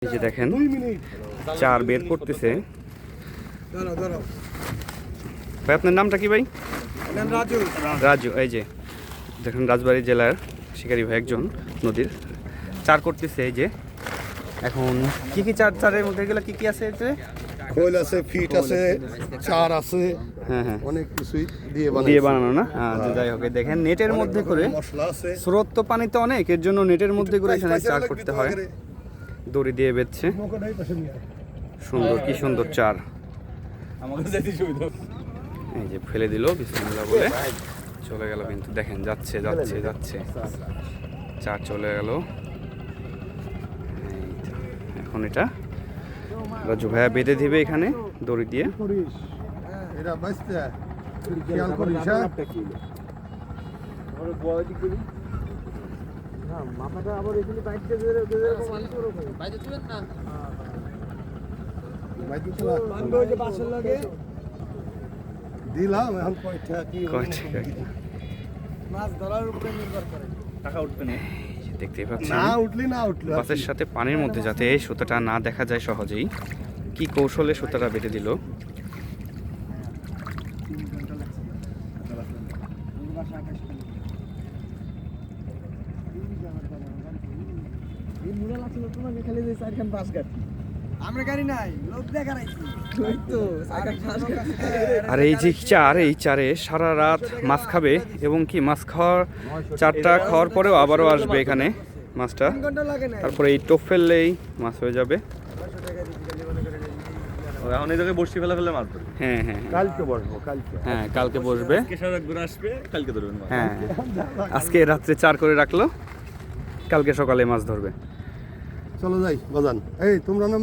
এই যে দেখেন চার বের করতেছে ভাই। আপনার নামটা কি ভাই? রাজু। রাজু। এই যে দেখেন রাজবাড়ী জেলার শিকারী ভাই একজন নদীর চার করতেছে। এই যে এখন কি কি চারের মধ্যে গেলে কি কি আছে? এতে খোল আছে, ফিট আছে, চার আছে, হ্যাঁ হ্যাঁ অনেক কিছুই দিয়ে বানানো না। আচ্ছা যাই হোক, দেখেন নেটের মধ্যে করে মশলা আছে। স্রোত তো পানিতে অনেক, এর জন্য নেটের মধ্যে করে এখানে চার করতে হয়। দড়ি দিয়ে বেঁধছে। সুন্দর, কি সুন্দর চার। এই যে ফেলে দিল বিসমিল্লাহ বলে চলে গেল, কিন্তু দেখেন যাচ্ছে যাচ্ছে যাচ্ছে চার চলে গেল। এখন এটা রাজু ভাইয়া বেঁধে দিবে এখানে দড়ি দিয়ে। এটা বাঁচতে খেয়াল করিস, হ্যাঁ? মাথাটা আবার এখানে বাইতে দিলাম। এখন কয়টা কি মাছ ধরার উপরে নির্ভর করে, টাকা উঠবে না। দেখতেই পাচ্ছেন না উঠলে না উঠলে মাছের সাথে পানির মধ্যে যাতে এই সুতাটা না দেখা যায় সহজেই, কি কৌশলে সুতাটা বেঁধে দিল। আর এই যে চার, এই চারে সারা রাত মাছ খাবে এবং কি মাছ খাওয়ার চারটা খাওয়ার পরেও আবারও আসবে এখানে মাছটা। তারপরে এই টোপ ফেললেই মাছ হয়ে যাবে। এখন এই জায়গায় বসি ফেলা ফেলে মাছ ধরবে। হ্যাঁ হ্যাঁ কালকে বসবো, কালকে। হ্যাঁ, কালকে বসবে। ঘুরে আসবে, কালকে ধরবেন মাছ। হ্যাঁ, আজকে রাত্রে চার করে রাখলো, কালকে সকালে মাছ ধরবে। চলো যাই বাজান। এই তোমরা নাম